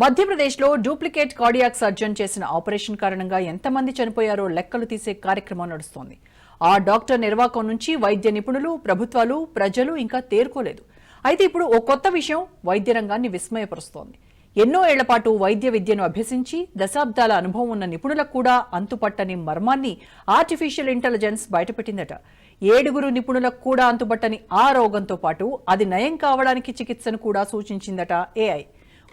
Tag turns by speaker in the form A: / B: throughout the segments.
A: మధ్యప్రదేశ్లో duplicate cardiac surgeon చేసిన operation కారణంగా ఎంతమంది చనిపోయారో లెక్కలు తీసే కార్యక్రమం నడుస్తోంది. ఆ డాక్టర్ నిర్వాకం నుంచి వైద్య నిపుణులు, ప్రభుత్వాలు, ప్రజలు ఇంకా తేరుకోలేదు. అయితే ఇప్పుడు ఓ కొత్త విషయం వైద్య రంగాన్ని విస్మయపరుస్తోంది. ఎన్నో ఏళ్లపాటు వైద్య విద్యను అభ్యసించి దశాబ్దాల అనుభవం ఉన్న నిపుణులకు కూడా అంతుపట్టని మర్మాన్ని ఆర్టిఫిషియల్ ఇంటెలిజెన్స్ బయటపెట్టిందట. 7 నిపుణులకు కూడా అంతుపట్టని ఆ రోగంతో పాటు అది నయం కావడానికి చికిత్సను కూడా సూచించిందట ఏఐ.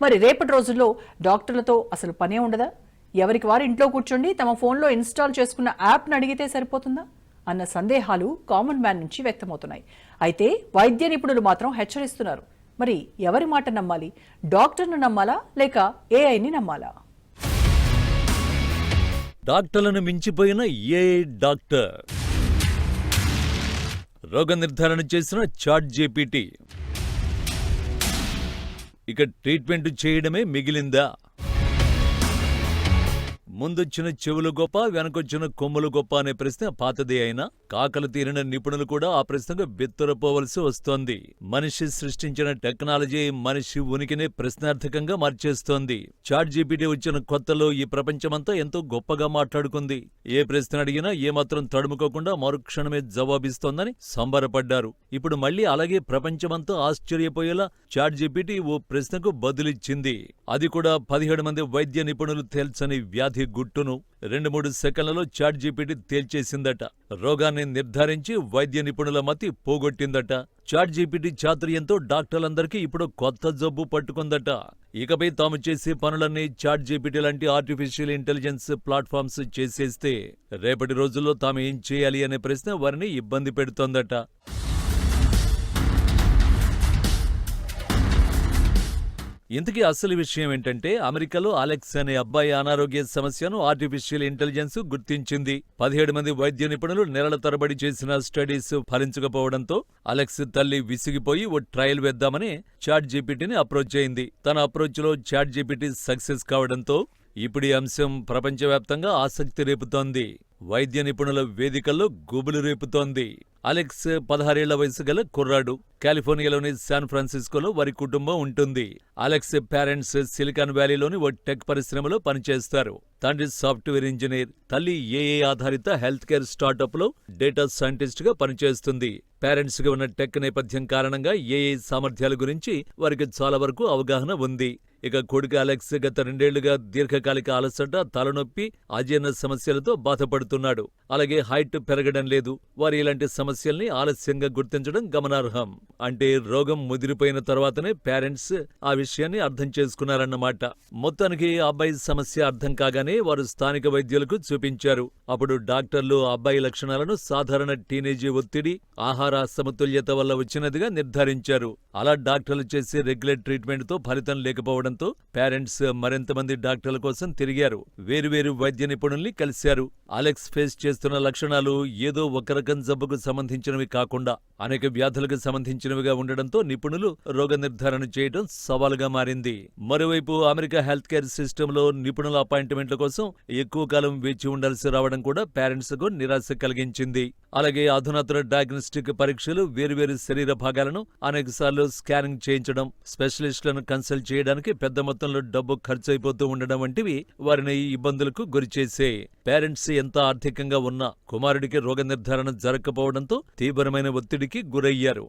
A: మరి రేపటి రోజుల్లో డాక్టర్లతో అసలు పనే ఉండదా? ఎవరికి వారు ఇంట్లో కూర్చోండి తమ ఫోన్లో ఇన్స్టాల్ చేసుకున్న యాప్ను అడిగితే సరిపోతుందా అన్న సందేహాలు కామన్ మ్యాన్ నుంచి వ్యక్తమవుతున్నాయి. అయితే వైద్య నిపుణులు మాత్రం హెచ్చరిస్తున్నారు. మరి ఎవరి మాట నమ్మాలి? డాక్టర్ను నమ్మాలా లేక ఏఐని నమ్మాలా?
B: డాక్టర్లను మించిపోయిన ఏఐ డాక్టర్. రోగ నిర్ధారణ చేసిన చాట్ జీపీటీ ఇక ట్రీట్మెంట్ చేయడమే మిగిలిందా? ముందొచ్చిన చెవులు గొప్ప, వెనకొచ్చిన కొమ్ములు గొప్ప అనే ప్రశ్న పాతదే అయినా కాకలు తీరిన నిపుణులు కూడా ఆ ప్రశ్నకు బిత్తరపోవలసి వస్తోంది. మనిషి సృష్టించిన టెక్నాలజీ మనిషి ఉనికిని ప్రశ్నార్థకంగా మార్చేస్తోంది. చాట్ జీపీటీ వచ్చిన కొత్తలో ఈ ప్రపంచమంతా ఎంతో గొప్పగా మాట్లాడుకుంది. ఏ ప్రశ్న అడిగినా ఏమాత్రం తడుముకోకుండా మరుక్షణమే జవాబిస్తోందని సంబరపడ్డారు. ఇప్పుడు మళ్లీ అలాగే ప్రపంచమంతా ఆశ్చర్యపోయేలా చాట్ జీపీటీ ఓ ప్రశ్నకు బదులిచ్చింది. అది కూడా 17 మంది వైద్య నిపుణులు తేల్చని వ్యాధి గుట్టును 2-3 సెకన్లలో చాట్ జీపీటీ తేల్చేసిందట. రోగాన్ని నిర్ధారించి వైద్య నిపుణుల మతి పోగొట్టిందట. చాట్ జీపీటీ చాతుర్యంతో డాక్టర్లందరికీ ఇప్పుడు కొత్త జబ్బు పట్టుకుందట. ఇకపై తాము చేసే పనులన్నీ చాట్ జీపీటీ లాంటి ఆర్టిఫిషియల్ ఇంటెలిజెన్స్ ప్లాట్ఫామ్స్ చేసేస్తే రేపటి రోజుల్లో తాము ఏం చేయాలి అనే ప్రశ్న వారిని ఇబ్బంది పెడుతోందట. ఇంతకీ అసలు విషయం ఏంటంటే, అమెరికాలో అలెక్స్ అనే అబ్బాయి అనారోగ్య సమస్యను ఆర్టిఫిషియల్ ఇంటెలిజెన్స్ గుర్తించింది. 17 మంది వైద్య నిపుణులు నెలల తరబడి చేసిన స్టడీస్ ఫలించకపోవడంతో అలెక్స్ తల్లి విసిగిపోయి ఓ ట్రయల్ వేద్దామని చాట్ జీపీటీని అప్రోచ్ అయింది. తన అప్రోచ్లో చాట్ జీపీటీ సక్సెస్ కావడంతో ఇప్పుడు ఈ అంశం ప్రపంచవ్యాప్తంగా ఆసక్తి రేపుతోంది. వైద్య నిపుణుల వేదికల్లో గుబులు రేపుతోంది. అలెక్స్ 16 ఏళ్ల వయసు గల కుర్రాడు. కాలిఫోర్నియాలోని శాన్ ఫ్రాన్సిస్కోలో వారి కుటుంబం ఉంటుంది. అలెక్స్ పేరెంట్స్ సిలికాన్ వ్యాలీలోని ఓ టెక్ పరిశ్రమలో పనిచేస్తారు. తండ్రి సాఫ్ట్వేర్ ఇంజనీర్, తల్లి ఏఐ ఆధారిత హెల్త్ కేర్ స్టార్టప్లో డేటా సైంటిస్ట్ గా పనిచేస్తుంది. పేరెంట్స్ గా ఉన్న టెక్ నేపథ్యం కారణంగా ఏఐ సామర్థ్యాల గురించి వారికి చాలా వరకు అవగాహన ఉంది. ఇక కొడుకు అలెక్స్ గత 2 ఏళ్లుగా దీర్ఘకాలిక అలసట, తలనొప్పి, అజీర్ణ సమస్యలతో బాధపడుతున్నాడు. అలాగే హైట్ పెరగడం లేదు. వారు ఇలాంటి సమస్యల్ని ఆలస్యంగా గుర్తించడం గమనార్హం. అంటే రోగం ముదిరిపోయిన తర్వాతనే పేరెంట్స్ ఆ విషయాన్ని అర్థం చేసుకున్నారన్నమాట. మొత్తానికి అబ్బాయి సమస్య అర్థం కాగానే వారు స్థానిక వైద్యులకు చూపించారు. అప్పుడు డాక్టర్లు ఆ అబ్బాయి లక్షణాలను సాధారణ టీనేజీ ఒత్తిడి, ఆహార అసమతుల్యత వల్ల వచ్చినదిగా నిర్ధారించారు. అలా డాక్టర్లు చేసే రెగ్యులర్ ట్రీట్మెంట్ తో ఫలితం లేకపోవడంతో పేరెంట్స్ మరింతమంది డాక్టర్ల కోసం తిరిగారు. వేరువేరు వైద్య నిపుణుల్ని కలిశారు. అలెక్స్ ఫేస్ చేస్తున్న లక్షణాలు ఏదో ఒక రకం జబ్బుకు సంబంధించినవి కాకుండా అనేక వ్యాధులకు సంబంధించినవిగా ఉండడంతో నిపుణులు రోగ నిర్ధారణ చేయడం సవాలుగా మారింది. మరోవైపు అమెరికా హెల్త్ కేర్ సిస్టంలో నిపుణుల అపాయింట్మెంట్ల కోసం ఎక్కువ కాలం వేచి ఉండాల్సి రావడం కూడా పేరెంట్స్ కు నిరాశ కలిగించింది. అలాగే అధునాతన డయాగ్నోస్టిక్ పరీక్షలు, వేరువేరు శరీర భాగాలను అనేకసార్లు స్కానింగ్ చేయించడం, స్పెషలిస్టులను కన్సల్ట్ చేయడానికి పెద్ద మొత్తంలో డబ్బు ఖర్చయిపోతూ ఉండడం వంటివి వారిని ఇబ్బందులకు గురిచేశాయి. పేరెంట్స్ ఎంత ఆర్థికంగా ఉన్నా కుమారుడికి రోగ నిర్ధారణ జరగకపోవడంతో తీవ్రమైన ఒత్తిడికి గురయ్యారు.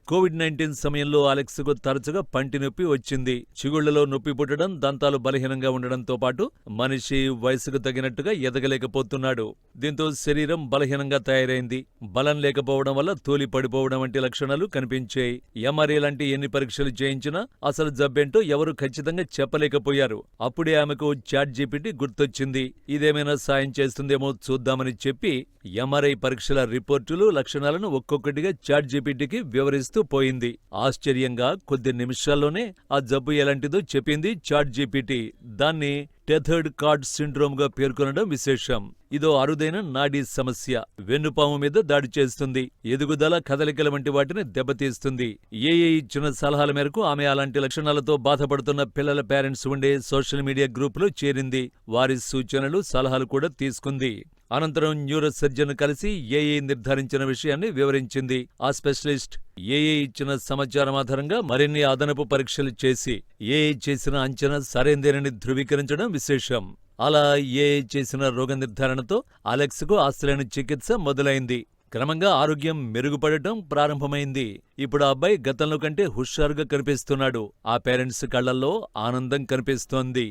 B: కోవిడ్-19 సమయంలో అలెక్స్కు తరచుగా పంటి నొప్పి వచ్చింది. చిగుళ్లలో నొప్పి పుట్టడం, దంతాలు బలహీనంగా ఉండడంతో పాటు మనిషి వయసుకు తగినట్టుగా ఎదగలేకపోతున్నాడు. దీంతో శరీరం బలహీనంగా తయారైంది. బలం లేకపోవడం వల్ల తూలి పడిపోవడం వంటి లక్షణాలు కనిపించాయి. ఎంఆర్ఐ లాంటి ఎన్ని పరీక్షలు చేయించినా అసలు జబ్బేంటో ఎవరూ ఖచ్చితంగా చెప్పలేకపోయారు. అప్పుడే ఆమెకు చాట్ జీపీటీ గుర్తొచ్చింది. ఇదేమైనా సాయం చేస్తుందేమో చూద్దామని చెప్పి ఎంఆర్ఐ పరీక్షల రిపోర్టులు, లక్షణాలను ఒక్కొక్కటిగా చాట్ జీపీటీకి వివరిస్తూ పోయింది. ఆశ్చర్యంగా కొద్ది నిమిషాల్లోనే ఆ జబ్బు ఎలాంటిదో చెప్పింది చాట్ జీపీటీ. దాన్ని టెథర్డ్ కార్డ్ సిండ్రోమ్ గా పేర్కొనడం విశేషం. ఇదో అరుదైన నాడీ సమస్య. వెన్నుపాము మీద దాడి చేస్తుంది. ఎదుగుదల, కదలికల వంటి వాటిని దెబ్బతీస్తుంది. ఏఐ ఇచ్చిన సలహాల మేరకు ఆమె అలాంటి లక్షణాలతో బాధపడుతున్న పిల్లల పేరెంట్స్ ఉండే సోషల్ మీడియా గ్రూపులో చేరింది. వారి సూచనలు, సలహాలు కూడా తీసుకుంది. అనంతరం న్యూరో సర్జన్ కలిసి ఏఐ నిర్ధారించిన విషయాన్ని వివరించింది. ఆ స్పెషలిస్ట్ ఏఏ ఇచ్చిన సమాచారం ఆధారంగా మరిన్ని అదనపు పరీక్షలు చేసి ఏఏ చేసిన అంచనా సరైందేనని ధృవీకరించడం విశేషం. అలా ఏఏ చేసిన రోగ నిర్ధారణతో అలెక్స్కు అసలైన చికిత్స మొదలైంది. క్రమంగా ఆరోగ్యం మెరుగుపడటం ప్రారంభమైంది. ఇప్పుడు ఆ అబ్బాయి గతంలో కంటే హుషారుగా కనిపిస్తున్నాడు. ఆ పేరెంట్స్ కళ్లల్లో ఆనందం కనిపిస్తోంది.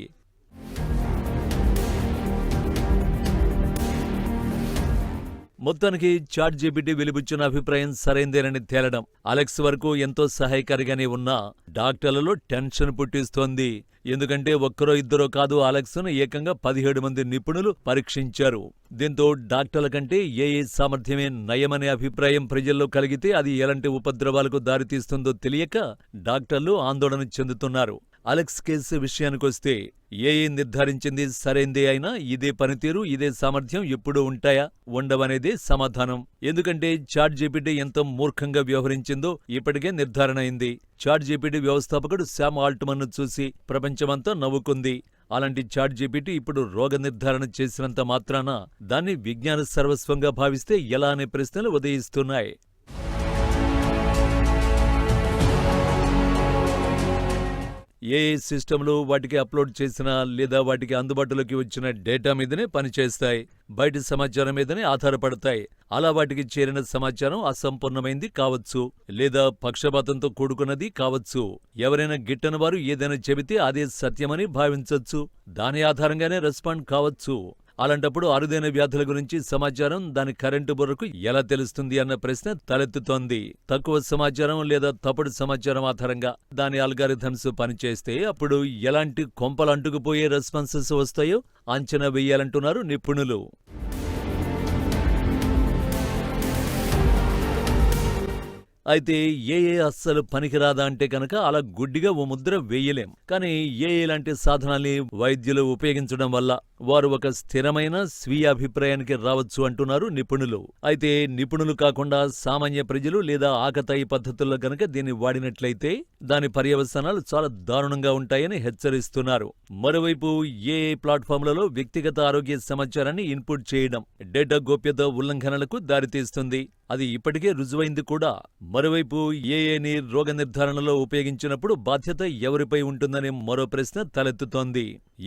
B: మొత్తానికి చాట్‌జీపీటీ వెలిబుచ్చిన అభిప్రాయం సరైందేనని తేలడం అలెక్స్ వరకు ఎంతో సహాయకారిగానే ఉన్నా డాక్టర్లలో టెన్షన్ పుట్టిస్తోంది. ఎందుకంటే ఒక్కరో ఇద్దరో కాదు, అలెక్స్ను ఏకంగా 17 మంది నిపుణులు పరీక్షించారు. దీంతో డాక్టర్ల కంటే ఏఏ సామర్థ్యమే నయమనే అభిప్రాయం ప్రజల్లో కలిగితే అది ఎలాంటి ఉపద్రవాలకు దారితీస్తుందో తెలియక డాక్టర్లు ఆందోళన చెందుతున్నారు. అలెక్స్ కేసు విషయానికొస్తే ఏఏ నిర్ధారించింది సరైందే అయినా ఇదే పనితీరు, ఇదే సామర్థ్యం ఎప్పుడూ ఉంటాయా? ఉండవనేదే సమాధానం. ఎందుకంటే చాట్‌జీపీటీ ఎంత మూర్ఖంగా వ్యవహరించిందో ఇప్పటికే నిర్ధారణ అయింది. చాట్‌జీపీటీ వ్యవస్థాపకుడు శామ్ ఆల్ట్మన్ను చూసి ప్రపంచమంతా నవ్వుకుంది. అలాంటి చాట్‌జీపీటీ ఇప్పుడు రోగ నిర్ధారణ చేసినంత మాత్రాన దాన్ని విజ్ఞాన సర్వస్వంగా భావిస్తే ఎలా అనే ప్రశ్నలు ఉదయిస్తున్నాయి. ఏఏ సిస్టంలు వాటికి అప్లోడ్ చేసిన లేదా వాటికి అందుబాటులోకి వచ్చిన డేటా మీదనే పనిచేస్తాయి. బయటి సమాచారం మీదనే ఆధారపడతాయి. అలా వాటికి చేరిన సమాచారం అసంపూర్ణమైంది కావచ్చు, లేదా పక్షపాతంతో కూడుకున్నది కావచ్చు. ఎవరైనా గిట్టని వారు ఏదైనా చెబితే అదే సత్యమని భావించొచ్చు. దాని ఆధారంగానే రెస్పాండ్ కావచ్చు. అలాంటప్పుడు అరుదైన వ్యాధుల గురించి సమాచారం దాని కరెంటు బుర్రకు ఎలా తెలుస్తుంది అన్న ప్రశ్న తలెత్తుతోంది. తక్కువ సమాచారం లేదా తప్పుడు సమాచారం ఆధారంగా దాని అల్గారిథమ్స్ పనిచేస్తే అప్పుడు ఎలాంటి కొంపలంటుకుపోయే రెస్పాన్సెస్ వస్తాయో అంచనా వేయాలంటున్నారు నిపుణులు. అయితే ఏఏ అస్సలు పనికిరాదా అంటే కనుక అలా గుడ్డిగా ఓ ముద్ర వేయలేం. కానీ ఏఏ లాంటి సాధనాల్ని వైద్యులు ఉపయోగించడం వల్ల వారు ఒక స్థిరమైన స్వీయ అభిప్రాయానికి రావచ్చు అంటున్నారు నిపుణులు. అయితే నిపుణులు కాకుండా సామాన్య ప్రజలు లేదా ఆకతాయి పద్ధతుల్లో గనక దీన్ని వాడినట్లయితే దాని పర్యవసానాలు చాలా దారుణంగా ఉంటాయని హెచ్చరిస్తున్నారు. మరోవైపు ఏఏ ప్లాట్ఫామ్లలో వ్యక్తిగత ఆరోగ్య సమాచారాన్ని ఇన్పుట్ చేయడం డేటా గోప్యత ఉల్లంఘనలకు దారితీస్తుంది. అది ఇప్పటికే రుజువైంది కూడా. మరోవైపు ఏఏని రోగ నిర్ధారణలో ఉపయోగించినప్పుడు బాధ్యత ఎవరిపై ఉంటుందనే మరో ప్రశ్న తలెత్తుతోంది.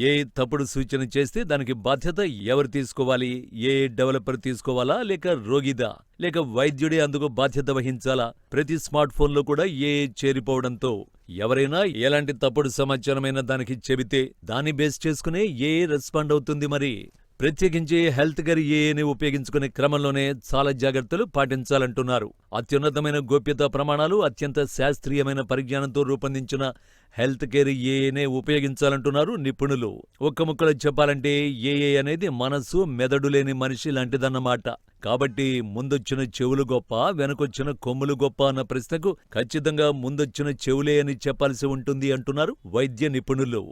B: ఏ తప్పుడు సూచన చేస్తే దానికి బాధ్యత ఎవరు తీసుకోవాలి? ఏఏ డెవలపర్ తీసుకోవాలా, లేక రోగిదా, లేక వైద్యుడే అందుకు బాధ్యత వహించాలా? ప్రతి స్మార్ట్ ఫోన్లో కూడా ఏఏ చేరిపోవడంతో ఎవరైనా ఎలాంటి తప్పుడు సమాచారమైనా దానికి చెబితే దాన్ని బేస్ చేసుకునే ఏఏ రెస్పాండ్ అవుతుంది. మరి ప్రత్యేకించి హెల్త్ కేర్ ఏఏని ఉపయోగించుకునే క్రమంలోనే చాలా జాగ్రత్తలు పాటించాలంటున్నారు. అత్యున్నతమైన గోప్యతా ప్రమాణాలు, అత్యంత శాస్త్రీయమైన పరిజ్ఞానంతో రూపొందించిన హెల్త్ కేర్ ఏఏనే ఉపయోగించాలంటున్నారు నిపుణులు. ఒక్క ముక్కలో చెప్పాలంటే ఏఏ అనేది మనసు, మెదడు లేని మనిషి లాంటిదన్నమాట. కాబట్టి ముందొచ్చిన చెవులు గొప్ప, వెనకొచ్చిన కొమ్ములు గొప్ప అన్న ప్రశ్నకు ఖచ్చితంగా ముందొచ్చిన చెవులే అని చెప్పాల్సి ఉంటుంది అంటున్నారు వైద్య నిపుణులు.